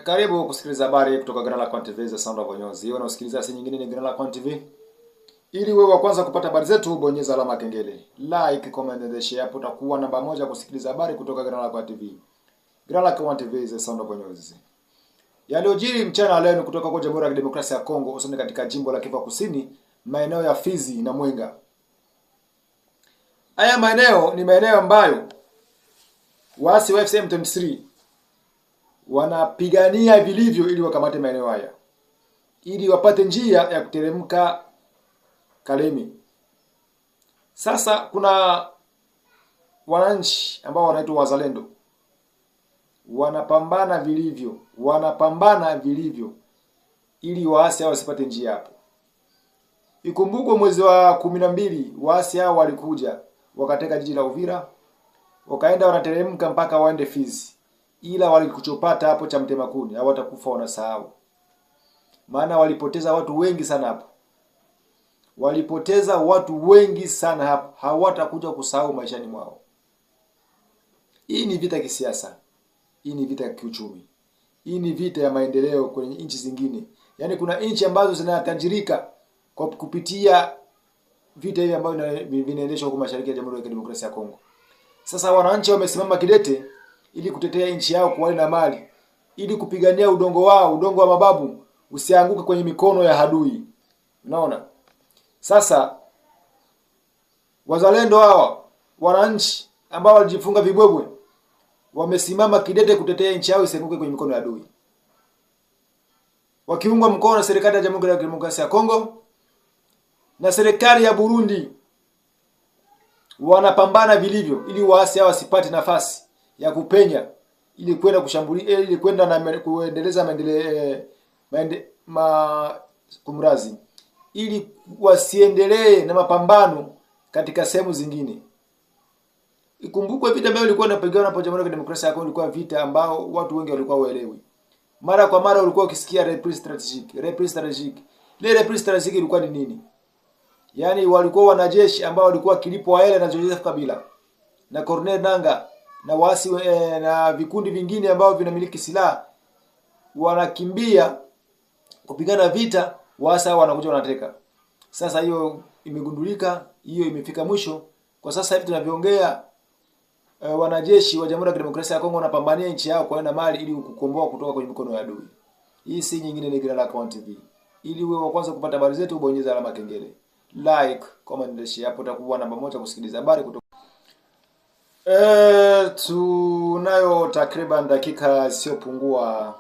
Karibu kusikiliza habari kutoka Grand Lac TV za Sound of Onyozi. Wewe unasikiliza si nyingine ni Grand Lac TV. Ili wewe wa kwanza kupata habari zetu, bonyeza alama kengele. Like, comment and share, hapo utakuwa namba moja kusikiliza habari kutoka Grand Lac TV. Grand Lac TV za Sound of Onyozi. Yaliyojiri mchana leo ni kutoka kwa Jamhuri ya Kidemokrasia ya Kongo, hususan katika jimbo la Kivu Kusini, maeneo ya Fizi na Mwenga. Haya maeneo ni maeneo ambayo waasi wa FCM23 wanapigania vilivyo ili wakamate maeneo haya, ili wapate njia ya kuteremka Kalemi. Sasa kuna wananchi ambao wanaitwa wazalendo wanapambana vilivyo ili waasi hao wasipate njia hapo. Ikumbukwe mwezi wa 12 waasi hao walikuja wakateka jiji la Uvira, wakaenda wanateremka mpaka waende Fizi. Ila walikuchopata hapo cha mtema kuni, hawatakufa wanasahau. Maana walipoteza watu wengi sana hapo. Hawatakuja kusahau maishani mwao. Hii ni vita ya kisiasa. Hii ni vita ya kiuchumi. Hii ni vita ya maendeleo kwenye nchi zingine. Yaani kuna nchi ambazo zinatajirika kwa kupitia vita hivi ambavyo vinaendeshwa huko mashariki ya Jamhuri ya Kidemokrasia ya Kongo. Sasa wananchi wamesimama kidete ili kutetea nchi yao kwa na mali, ili kupigania udongo wao, udongo wa mababu usianguke kwenye mikono ya adui. Unaona? Sasa wazalendo hawa, wananchi ambao walijifunga vibwebwe, wamesimama kidete kutetea nchi yao isianguke kwenye mikono ya adui. Wakiungwa mkono na serikali ya Jamhuri ya Kidemokrasia ya Kongo na serikali ya Burundi, wanapambana vilivyo ili waasi hao wasipate nafasi ya kupenya, ili kwenda kushambulia, ili kwenda na kuendeleza kumrazi, ili wasiendelee na mapambano katika sehemu zingine. Ikumbukwe vita ambayo ilikuwa inapigana hapo Jamhuri ya Kidemokrasia ya Kongo ilikuwa vita ambao watu wengi walikuwa waelewi. Mara kwa mara ulikuwa ukisikia reprise strategique. Ile reprise strategique ilikuwa ni nini? Yaani walikuwa wanajeshi ambao walikuwa kilipwa hela na Joseph Kabila na Corneille Nangaa na waasi na vikundi vingine ambao vinamiliki silaha wanakimbia kupigana vita, waasi hao wanakuja wanateka. Sasa hiyo imegundulika, hiyo imefika mwisho. Kwa sasa hivi tunavyoongea, wanajeshi wa Jamhuri ya Kidemokrasia ya Kongo wanapambania nchi yao kwa na mali ili kukomboa kutoka kwenye mikono ya adui. Hii si nyingine ni Grand Lac TV. Ili uwe wa kwanza kupata habari zetu, bonyeza alama kengele. Like, comment na share, hapo utakuwa namba moja kusikiliza habari kutoka. Tunayo takriban dakika siyopungua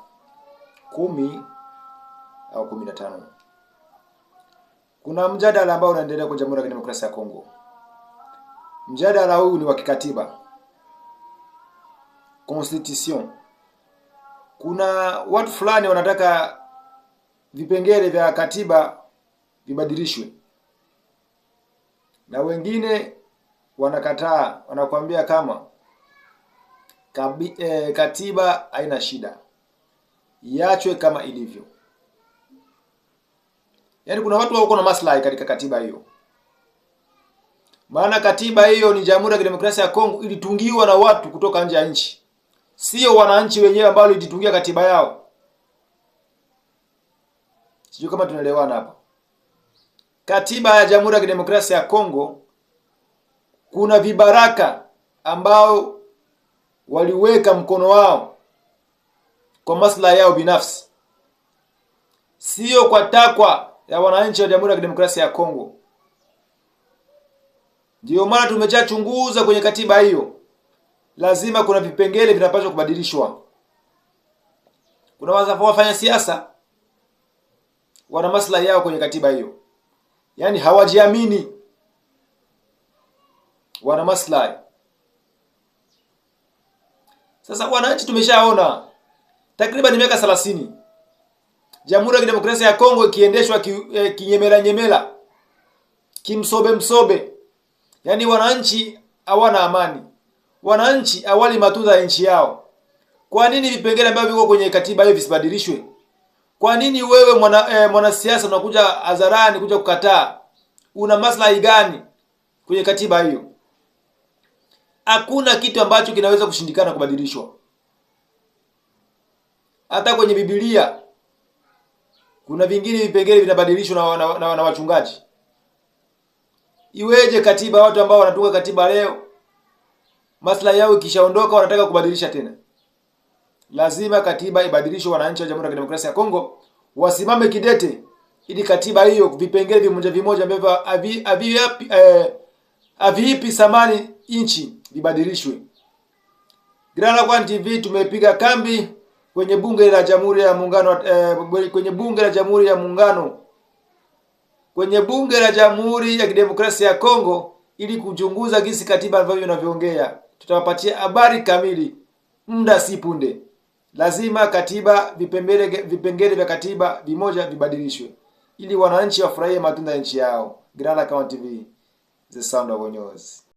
10 au 15. Kuna mjadala ambao unaendelea kwa Jamhuri ya Kidemokrasia ya Kongo. Mjadala huu ni wa kikatiba. Constitution. Kuna watu fulani wanataka vipengele vya katiba vibadilishwe. Na wengine wanakataa, wanakuambia kama katiba haina shida, iachwe kama ilivyo. Yaani kuna watu wako na maslahi katika katiba hiyo. Maana katiba hiyo ni Jamhuri ya Kidemokrasia ya Kongo ilitungiwa na watu kutoka nje ya nchi. Sio wananchi wenyewe ambao walijitungia katiba yao. Sijui kama tunaelewana hapa. Katiba ya Jamhuri ya Kidemokrasia ya Kongo kuna vibaraka ambao waliweka mkono wao kwa maslahi yao binafsi, sio kwa takwa ya wananchi wa Jamhuri ya Kidemokrasia ya Kongo. Ndio maana tumechachunguza kwenye katiba hiyo, lazima kuna vipengele vinapaswa kubadilishwa. Kuna wafanya siasa wana maslahi yao kwenye katiba hiyo, yaani hawajiamini, wana maslahi. Sasa wananchi tumeshaona takriban miaka 30 Jamhuri ya Kidemokrasia ya Kongo ikiendeshwa kinyemela, kimsobe. Yaani wananchi hawana amani. Wananchi hawali matunda ya nchi yao. Kwa nini vipengele ambavyo viko kwenye katiba hiyo visibadilishwe? Kwa nini wewe mwanasiasa unakuja hadharani kuja kukataa? Una maslahi gani kwenye katiba hiyo? Hakuna kitu ambacho kinaweza kushindikana kubadilishwa. Hata kwenye Biblia kuna vingine vipengele vinabadilishwa na wachungaji. Iweje katiba, watu ambao wanatunga katiba leo maslahi yao ikishaondoka wanataka kubadilisha tena? Lazima katiba ibadilishwe. Wananchi wa Jamhuri ya Kidemokrasia ya Kongo wasimame kidete ili katiba hiyo vipengele vimoja ambavyo haviipi thamani nchi vibadilishwe. Grand Lac One TV tumepiga kambi kwenye bunge la Jamhuri ya Muungano kwenye bunge la Jamhuri ya Kidemokrasia ya Kongo ili kuchunguza jinsi katiba ambavyo inavyoongea. Tutawapatia habari kamili muda si punde. Lazima katiba vipengele vya katiba vimoja vibadilishwe ili wananchi wafurahie matunda ya nchi yao. Grand Lac One TV, the sound of news.